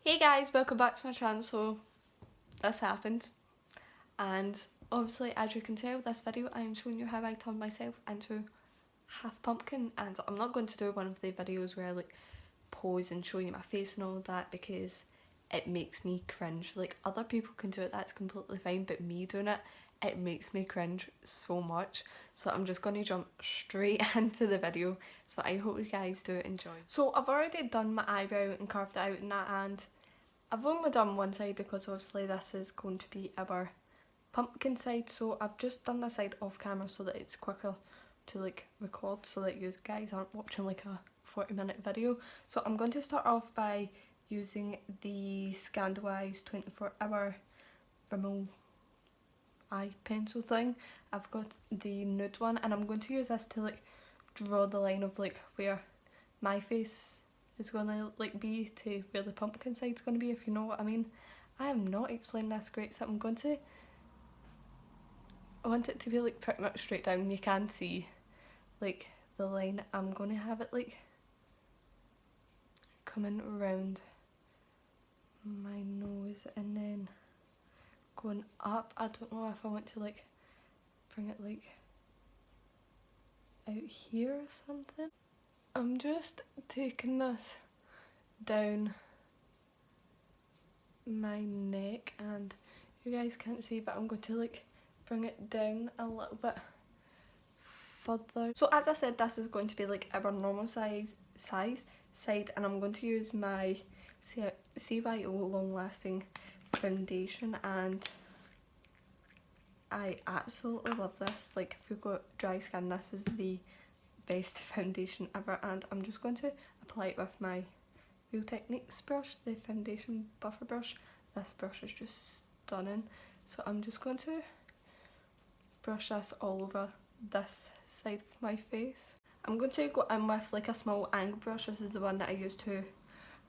Hey guys, welcome back to my channel. So this happened, and obviously as you can tell, this video I am showing you how I turned myself into half pumpkin, and I'm not going to do one of the videos where I like pose and show you my face and all that because it makes me cringe. Like other people can do it, that's completely fine, but me doing it makes me cringe so much. So I'm just going to jump straight into the video, so I hope you guys do enjoy. So I've already done my eyebrow and carved it out and that, and I've only done one side because obviously this is going to be our pumpkin side, so I've just done this side off camera so that it's quicker to like record so that you guys aren't watching like a 40-minute video. So I'm going to start off by using the Scandalwise 24-hour Rimmel eye pencil thing. I've got the nude one, and I'm going to use this to like draw the line of like where my face is going to like be to where the pumpkin side's going to be, if you know what I mean. I am not explaining this great, so I want it to be like pretty much straight down. You can see like the line. I'm going to have it like coming around my nose and then going up. I don't know if I want to like bring it like out here or something. I'm just taking this down my neck, and you guys can't see, but I'm going to like bring it down a little bit further. So as I said, this is going to be like our normal size side, and I'm going to use my CYO long lasting foundation, and I absolutely love this. Like if you've got dry skin, this is the best foundation ever. And I'm just going to apply it with my Real Techniques brush, the foundation buffer brush. This brush is just stunning, so I'm just going to brush this all over this side of my face. I'm going to go in with like a small angle brush. This is the one that I use to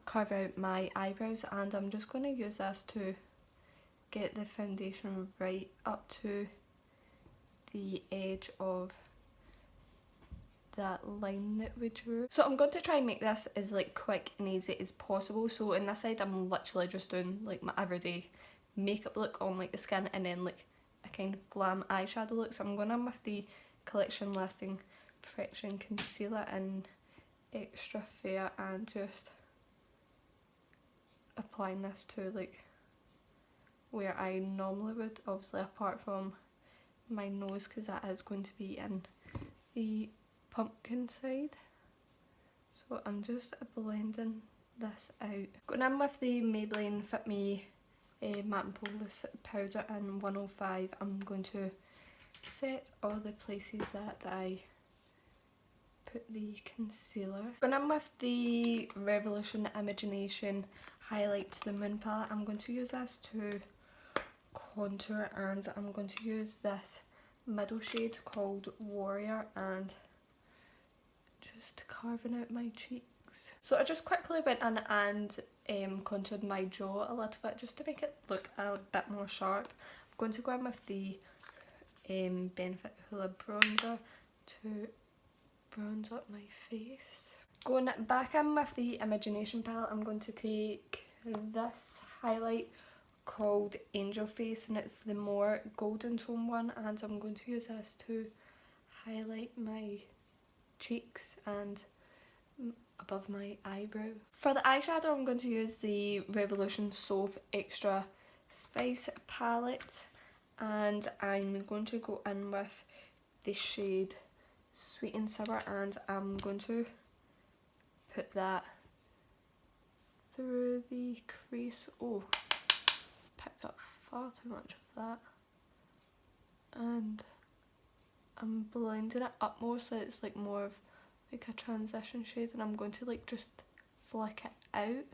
carve out my eyebrows, and I'm just going to use this to get the foundation right up to the edge of that line that we drew. So I'm going to try and make this as like quick and easy as possible. So in this side I'm literally just doing like my everyday makeup look on like the skin, and then like a kind of glam eyeshadow look. So I'm going in with the Collection Lasting Perfection Concealer in Extra Fair, and just applying this to like where I normally would, obviously apart from my nose because that is going to be in the pumpkin side. So I'm just blending this out. Going in with the Maybelline Fit Me Matte and Polish powder in 105, I'm going to set all the places that I put the concealer. Going in with the Revolution Imagination Highlight to the Moon palette, I'm going to use this to contour, and I'm going to use this middle shade called Warrior and just carving out my cheeks. So I just quickly went in and contoured my jaw a little bit just to make it look a bit more sharp. I'm going to go in with the Benefit Hoola bronzer to bronze up my face. Going back in with the Imagination palette, I'm going to take this highlight called Angel Face, and it's the more golden tone one, and I'm going to use this to highlight my cheeks and above my eyebrow. For the eyeshadow, I'm going to use the Revolution Soph Extra Spice palette, and I'm going to go in with the shade Sweet and Sour, and I'm going to put that through the crease. Oh, picked up far too much of that, and I'm blending it up more so it's like more of like a transition shade, and I'm going to like just flick it out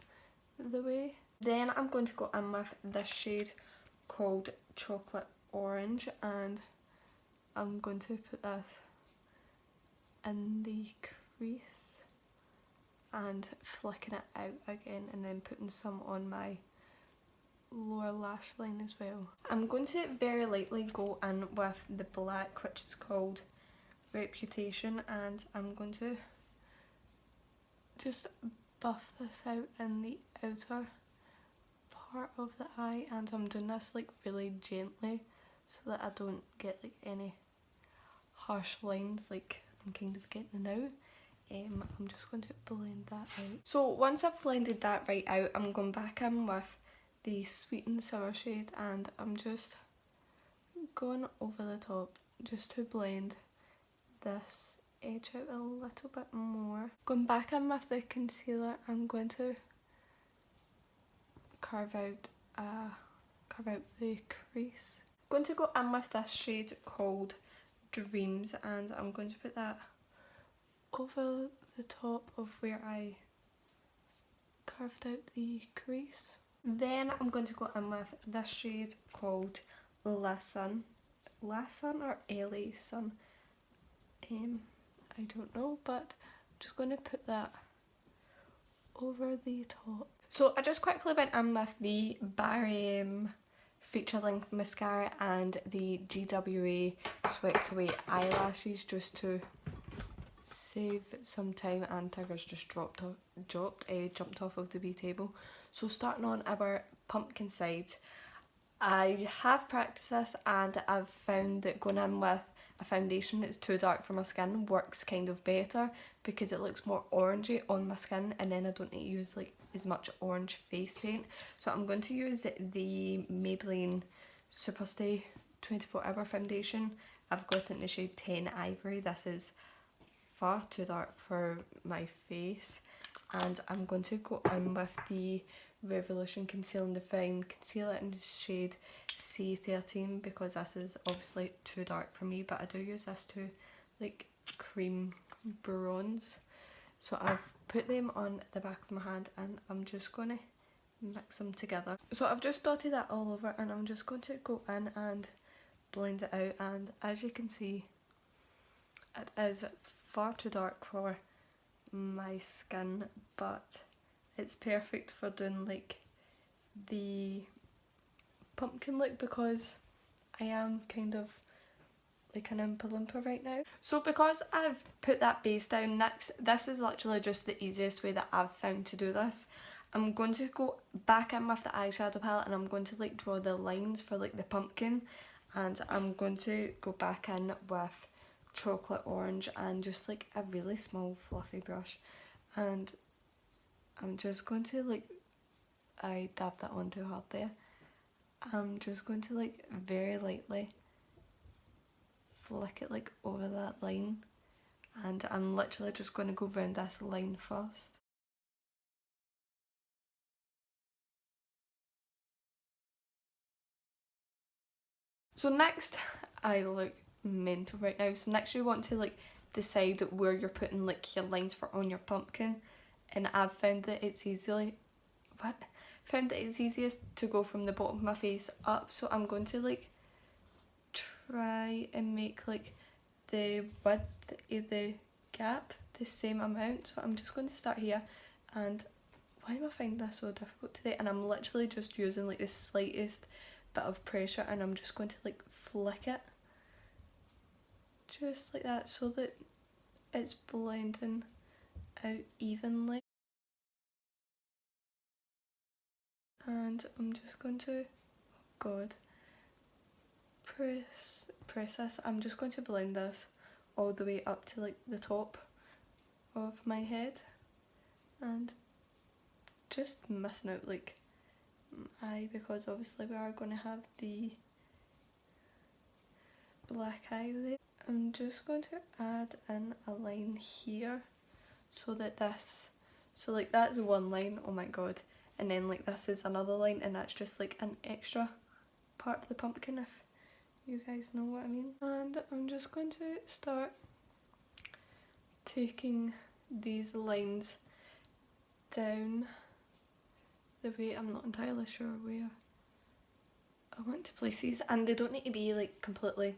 the way. Then I'm going to go in with this shade called Chocolate Orange, and I'm going to put this in the crease and flicking it out again, and then putting some on my lower lash line as well. I'm going to very lightly go in with the black, which is called Reputation, and I'm going to just buff this out in the outer part of the eye, and I'm doing this like really gently so that I don't get like any harsh lines like I'm kind of getting now. I'm just going to blend that out. So once I've blended that right out, I'm going back in with the Sweet and Sour shade, and I'm just going over the top just to blend this edge out a little bit more. Going back in with the concealer, I'm going to carve out the crease. I'm going to go in with this shade called Dreams, and I'm going to put that over the top of where I carved out the crease. Then I'm going to go in with this shade called Listen or LA Sun. I don't know, but I'm just going to put that over the top. So I just quickly went in with the Barry feature length mascara and the GWA swept away eyelashes just to save some time, and Tigger's just jumped off of the wee table. So starting on our pumpkin side, I have practiced this and I've found that going in with a foundation that's too dark for my skin works kind of better because it looks more orangey on my skin, and then I don't need to use like as much orange face paint. So I'm going to use the Maybelline Superstay 24 Hour Foundation. I've got it in the shade 10 Ivory. This is far too dark for my face, and I'm going to go in with the Revolution Conceal and Define Concealer in the shade C13 because this is obviously too dark for me, but I do use this to like cream bronze. So I've put them on the back of my hand and I'm just going to mix them together. So I've just dotted that all over and I'm just going to go in and blend it out, and as you can see it is far too dark for my skin, but it's perfect for doing like the pumpkin look because I am kind of like an Oompa Loompa right now. So because I've put that base down, next, this is literally just the easiest way that I've found to do this. I'm going to go back in with the eyeshadow palette and I'm going to like draw the lines for like the pumpkin, and I'm going to go back in with chocolate orange and just like a really small fluffy brush, and I'm just going to like, I dabbed that on too hard there. I'm just going to like very lightly flick it like over that line, and I'm literally just going to go round this line first. So next, I look mental right now. So next you want to like decide where you're putting like your lines for on your pumpkin, and I've found that it's easiest to go from the bottom of my face up. So I'm going to like try and make like the width of the gap the same amount. So I'm just going to start here, and why am I finding this so difficult today? And I'm literally just using like the slightest bit of pressure and I'm just going to like flick it just like that so that it's blending out evenly. And I'm just going to, oh god, press this. I'm just going to blend this all the way up to like the top of my head, and just missing out like my eye because obviously we are going to have the black eye there. I'm just going to add in a line here so that this, so like that's one line, oh my god, and then like this is another line, and that's just like an extra part of the pumpkin, if you guys know what I mean. And I'm just going to start taking these lines down the way, I'm not entirely sure where I want to place these, and they don't need to be like completely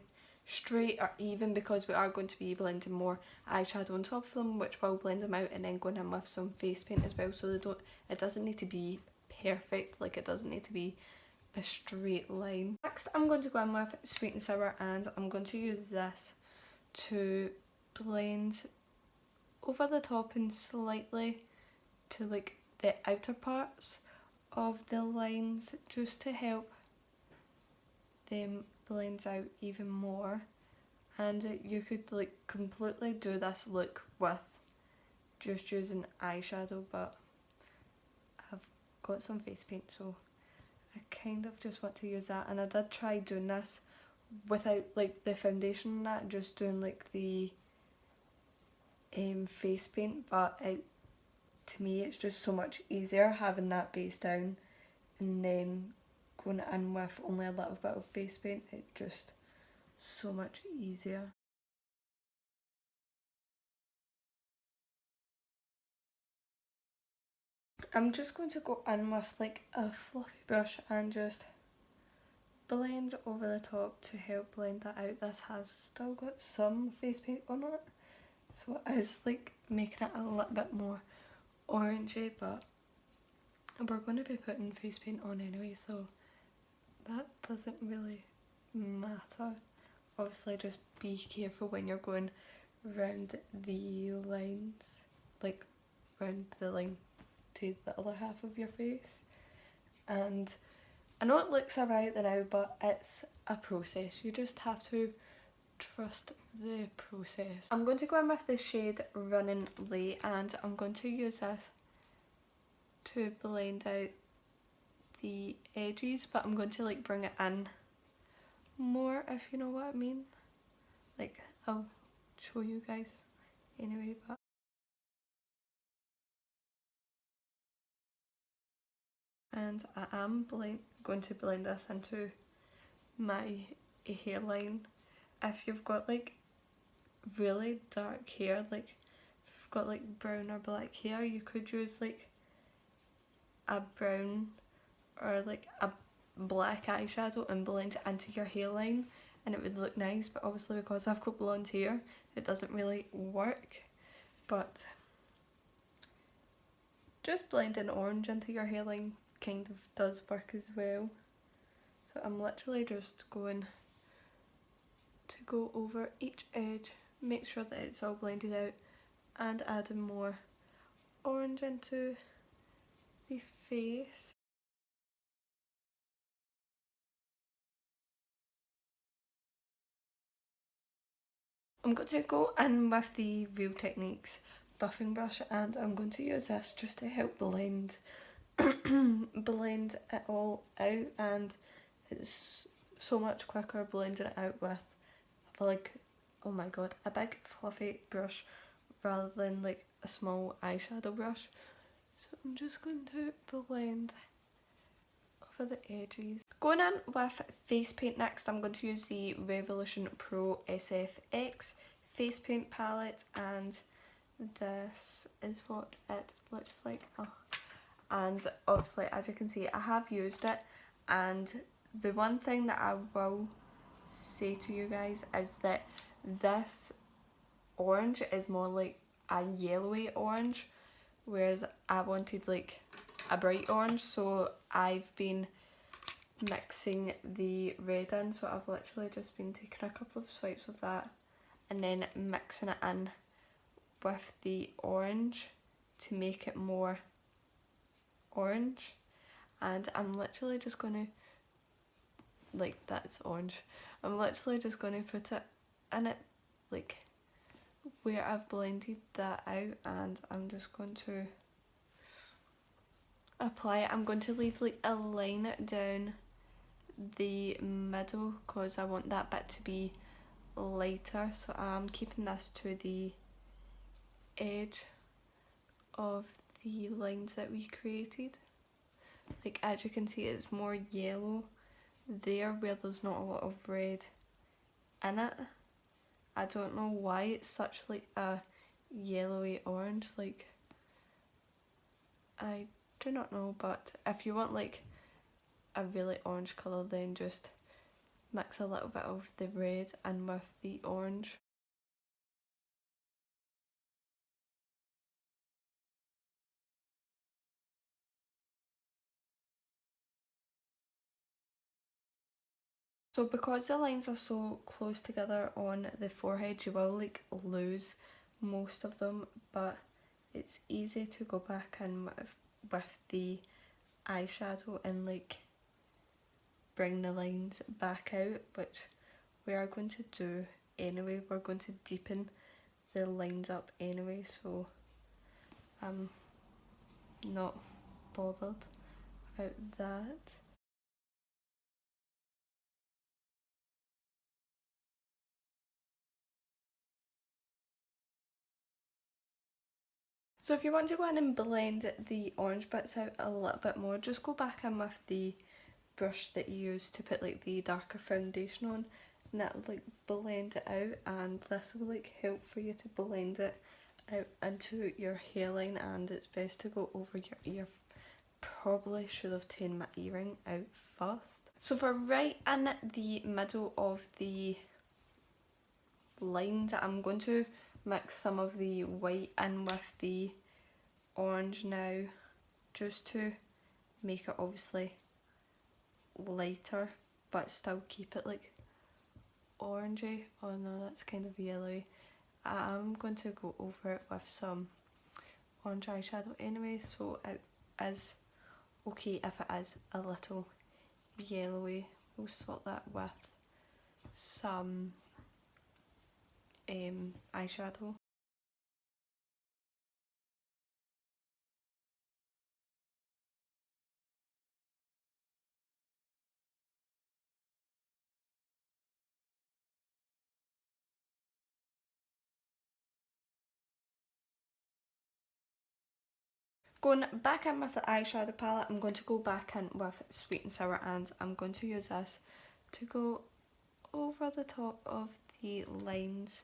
straight or even because we are going to be blending more eyeshadow on top of them, which will blend them out, and then going in with some face paint as well, so it doesn't need to be perfect, like it doesn't need to be a straight line. Next I'm going to go in with Sweet and Sour, and I'm going to use this to blend over the top and slightly to like the outer parts of the lines just to help them blend out even more. And you could like completely do this look with just using eyeshadow, but I've got some face paint, so I kind of just want to use that. And I did try doing this without like the foundation and that, just doing like the face paint, but to me it's just so much easier having that base down and then going in with only a little bit of face paint. It's just so much easier. I'm just going to go in with like a fluffy brush and just blend over the top to help blend that out. This has still got some face paint on it, so it is like making it a little bit more orangey, but we're going to be putting face paint on anyway, so that doesn't really matter. Obviously just be careful when you're going round the lines, like round the line to the other half of your face. And I know it looks alright now, but it's a process. You just have to trust the process. I'm going to go in with the shade Running Late, and I'm going to use this to blend out the edges, but I'm going to like bring it in more, if you know what I mean. Like, I'll show you guys anyway, but and I am going to blend this into my hairline. If you've got like really dark hair, like if you've got like brown or black hair, you could use like a brown or like a black eyeshadow and blend it into your hairline and it would look nice, but obviously because I've got blonde hair it doesn't really work. But just blending orange into your hairline kind of does work as well. So I'm literally just going to go over each edge, make sure that it's all blended out, and adding more orange into the face. I'm going to go in with the Real Techniques buffing brush, and I'm going to use this just to help blend blend it all out, and it's so much quicker blending it out with like, oh my god, a big fluffy brush rather than like a small eyeshadow brush. So I'm just going to blend over the edges. Going in with face paint next, I'm going to use the Revolution Pro SFX face paint palette, and this is what it looks like. Oh. And obviously, as you can see, I have used it, and the one thing that I will say to you guys is that this orange is more like a yellowy orange, whereas I wanted like a bright orange, so I've been mixing the red in. So I've literally just been taking a couple of swipes of that and then mixing it in with the orange to make it more orange. And I'm literally just going to, like, that's orange, I'm literally just going to put it in it like where I've blended that out, and I'm just going to apply it. I'm going to leave like a line down the middle because I want that bit to be lighter, so I'm keeping this to the edge of the lines that we created. Like, as you can see, it's more yellow there where there's not a lot of red in it. I don't know why it's such like a yellowy orange, like, I do not know, but if you want like a really orange colour, then just mix a little bit of the red in with the orange. So because the lines are so close together on the forehead, you will like lose most of them, but it's easy to go back in with the eyeshadow and like bring the lines back out, which we are going to do anyway. We're going to deepen the lines up anyway, so I'm not bothered about that. So if you want to go in and blend the orange bits out a little bit more, just go back in with the brush that you use to put like the darker foundation on, and that'll like blend it out, and this will like help for you to blend it out into your hairline, and it's best to go over your ear. Probably should have taken my earring out first. So for right in the middle of the lines, I'm going to mix some of the white in with the orange now, just to make it obviously lighter but still keep it like orangey. Oh no, that's kind of yellowy. I'm going to go over it with some orange eyeshadow anyway, so it is okay if it is a little yellowy. We'll swap that with some eyeshadow. Going back in with the eyeshadow palette, I'm going to go back in with Sweet and Sour, and I'm going to use this to go over the top of the lines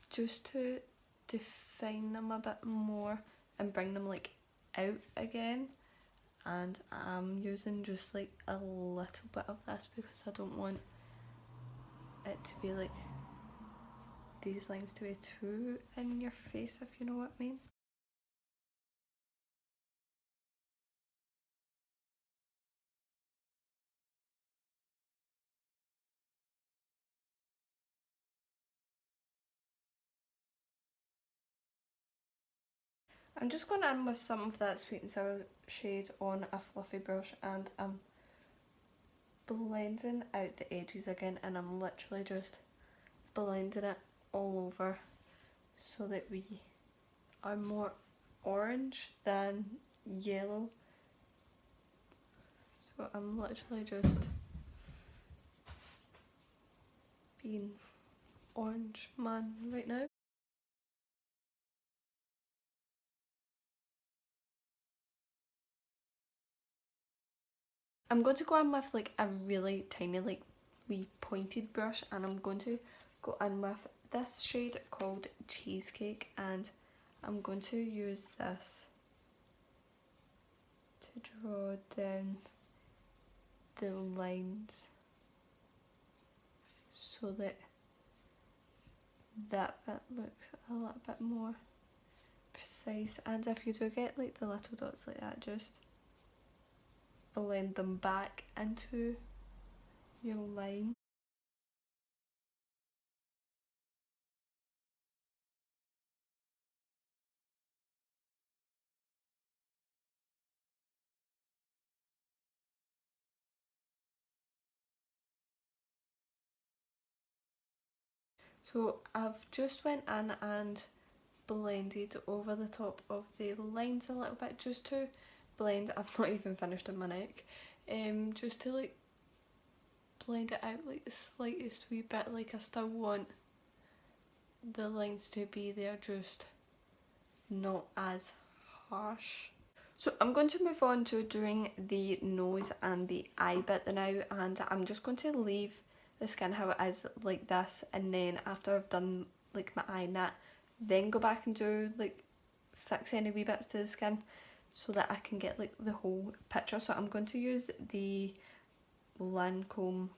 just to define them a bit more and bring them like out again. And I'm using just like a little bit of this because I don't want it to be like these lines to be too in your face, if you know what I mean. I'm just going in with some of that Sweet and Sour shade on a fluffy brush, and I'm blending out the edges again, and I'm literally just blending it all over so that we are more orange than yellow. So I'm literally just being orange man right now. I'm going to go in with like a really tiny like wee pointed brush, and I'm going to go in with this shade called Cheesecake, and I'm going to use this to draw down the lines so that that bit looks a little bit more precise. And if you do get like the little dots like that, just blend them back into your line. So I've just went in and blended over the top of the lines a little bit, just to blend. I've not even finished on my neck. Just to like blend it out like the slightest wee bit. Like I still want the lines to be there, just not as harsh. So I'm going to move on to doing the nose and the eye bit now, and I'm just going to leave the skin how it is like this, and then after I've done like my eye and that, then go back and do like fix any wee bits to the skin so that I can get like the whole picture. So I'm going to use the Lancome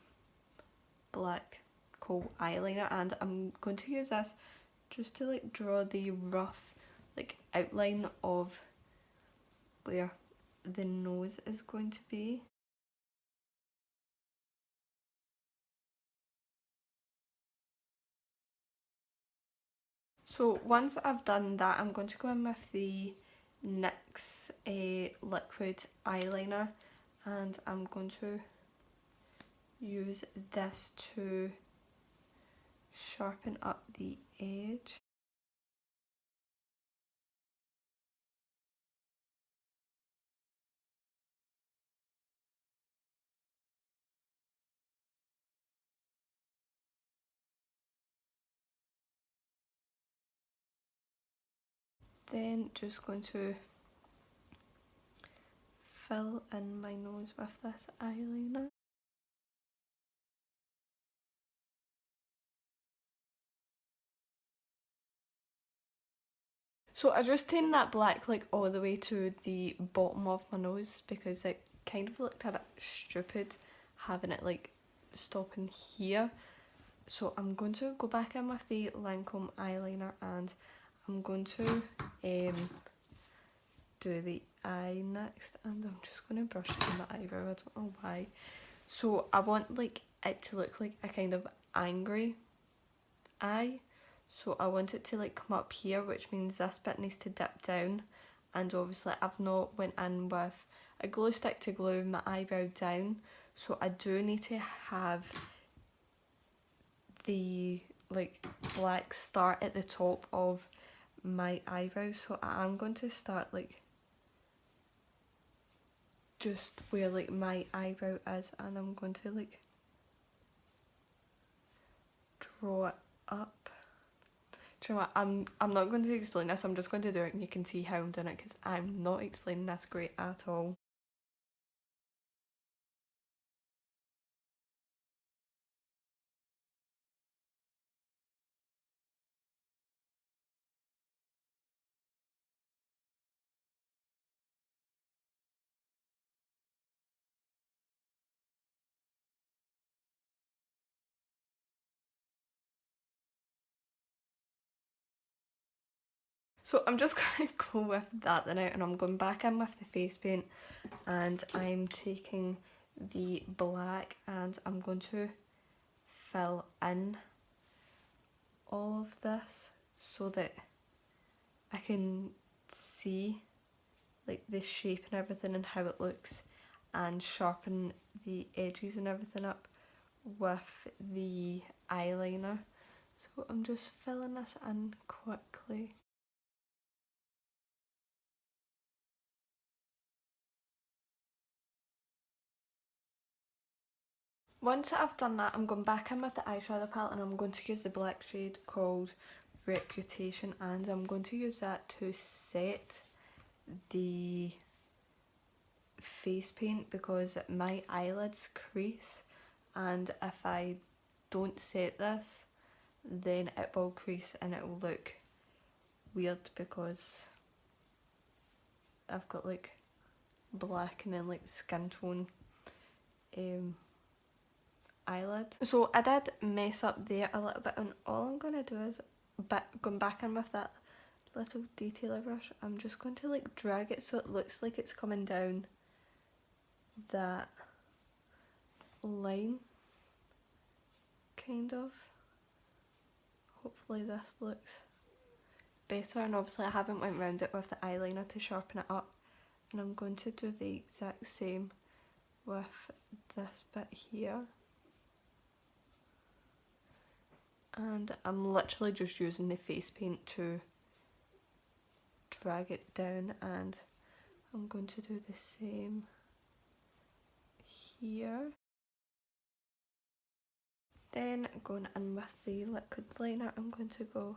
black kohl eyeliner, and I'm going to use this just to like draw the rough like outline of where the nose is going to be. So once I've done that, I'm going to go in with the NYX liquid eyeliner, and I'm going to use this to sharpen up the edge. Then just going to fill in my nose with this eyeliner. So I just taken that black like all the way to the bottom of my nose because it kind of looked a bit stupid having it like stopping here. So I'm going to go back in with the Lancome eyeliner and I'm going to do the eye next, and I'm just going to brush it in my eyebrow, I don't know why. So I want like it to look like a kind of angry eye. So I want it to like come up here, which means this bit needs to dip down, and obviously I've not went in with a glue stick to glue my eyebrow down, so I do need to have the like black start at the top of my eyebrow. So I am going to start like just where like my eyebrow is, and I'm going to like draw it up. Do you know what, I'm not going to explain this, I'm just going to do it and you can see how I'm doing it because I'm not explaining this great at all. So I'm just going to go with that then out, and I'm going back in with the face paint, and I'm taking the black and I'm going to fill in all of this so that I can see like the shape and everything and how it looks, and sharpen the edges and everything up with the eyeliner. So I'm just filling this in quickly. Once I've done that, I'm going back in with the eyeshadow palette and I'm going to use the black shade called Reputation, and I'm going to use that to set the face paint because my eyelids crease, and if I don't set this then it will crease and it will look weird because I've got like black and then like skin tone eyelid. So I did mess up there a little bit, and all I'm going to do is going back in with that little detailer brush, I'm just going to like drag it so it looks like it's coming down that line, kind of. Hopefully this looks better, and obviously I haven't went round it with the eyeliner to sharpen it up, and I'm going to do the exact same with this bit here. And I'm literally just using the face paint to drag it down, and I'm going to do the same here. Then going in with the liquid liner, I'm going to go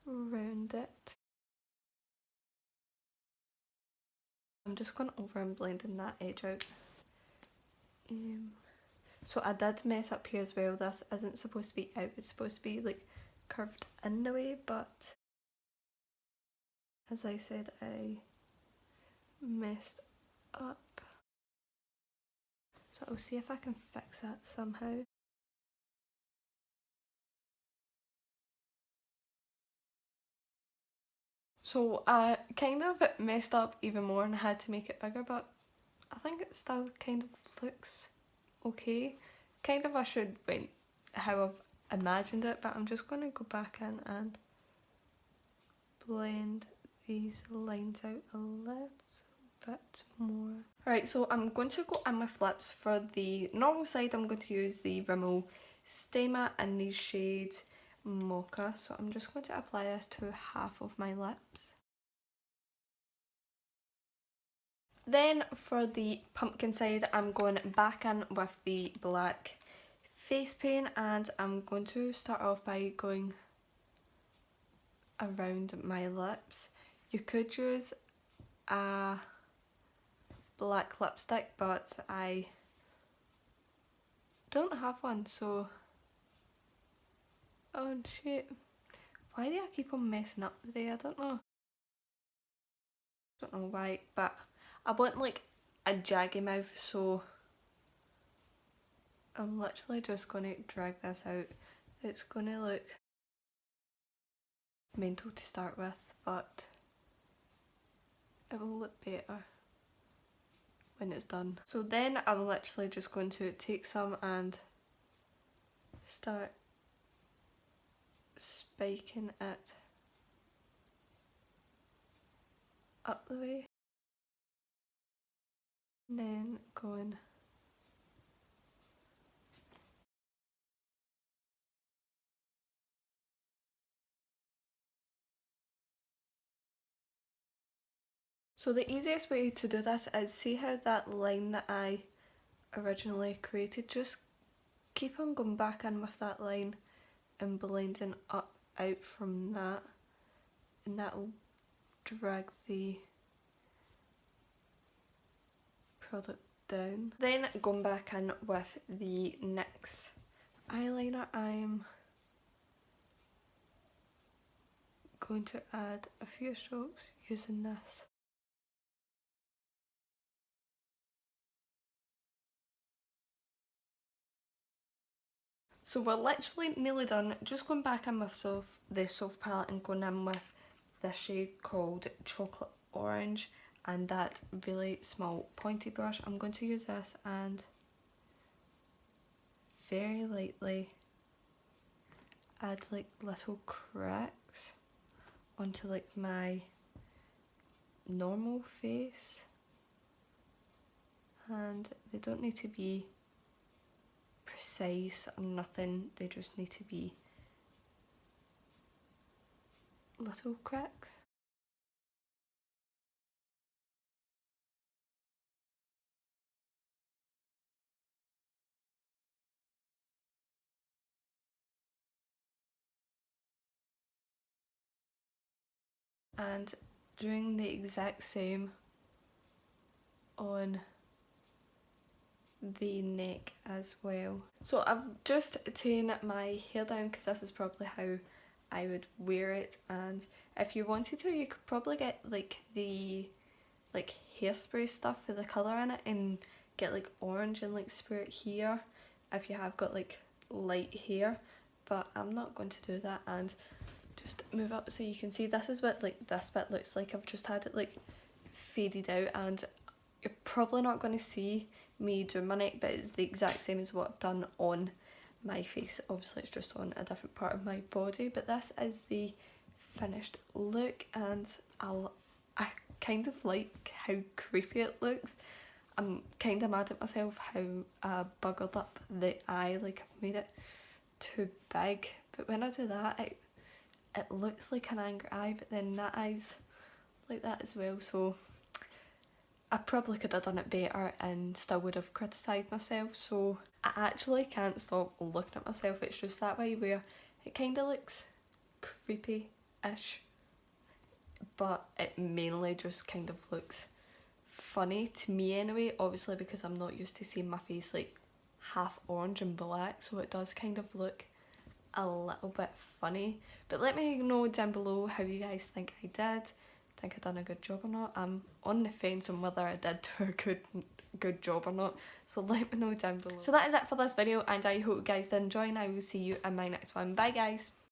around it. I'm just going over and blending that edge out. So I did mess up here as well. This isn't supposed to be out, it's supposed to be like curved in the way, but as I said, I messed up. So I'll see if I can fix that somehow. So I kind of messed up even more and had to make it bigger, but I think it still kind of looks okay. Kind of I should went how I've imagined it, but I'm just going to go back in and blend these lines out a little bit more. Alright, so I'm going to go in with lips. For the normal side, I'm going to use the Rimmel Stay Matte in the shade Mocha. So I'm just going to apply this to half of my lips. Then for the pumpkin side, I'm going back in with the black face paint, and I'm going to start off by going around my lips. You could use a black lipstick, but I don't have one, so oh shit, why do I keep on messing up today? I don't know why, but I want like a jaggy mouth, so I'm literally just gonna drag this out. It's gonna look mental to start with, but it will look better when it's done. So then I'm literally just going to take some and start spiking it up the way, and then going so the easiest way to do this is, see how that line that I originally created, just keep on going back in with that line and blending up out from that, and that will drag the product down. Then going back in with the NYX eyeliner, I'm going to add a few strokes using this. So we're literally nearly done. Just going back in with the soft palette and going in with this shade called Chocolate Orange and that really small pointy brush. I'm going to use this and very lightly add like little cracks onto like my normal face, and they don't need to be precise or nothing, they just need to be little cracks. And doing the exact same on the neck as well. So I've just taken my hair down because this is probably how I would wear it, and if you wanted to, you could probably get like the hairspray stuff with the colour in it and get like orange and like spray it here if you have got like light hair, but I'm not going to do that. And just move up so you can see this is what like this bit looks like. I've just had it like faded out, and you're probably not going to see me do my neck, but it's the exact same as what I've done on my face. Obviously it's just on a different part of my body, but this is the finished look, and I kind of like how creepy it looks. I'm kind of mad at myself how buggered up the eye, like I've made it too big, but when I do that it looks like an angry eye, but then that eye's like that as well, so I probably could have done it better and still would have criticised myself. So I actually can't stop looking at myself. It's just that way where it kind of looks creepy-ish, but it mainly just kind of looks funny to me anyway, obviously because I'm not used to seeing my face like half orange and black, so it does kind of look a little bit funny. But let me know down below how you guys think I did. Think I done a good job or not. I'm on the fence on whether I did do a good job or not, so let me know down below. So that is it for this video, and I hope you guys did enjoy, and I will see you in my next one. Bye guys.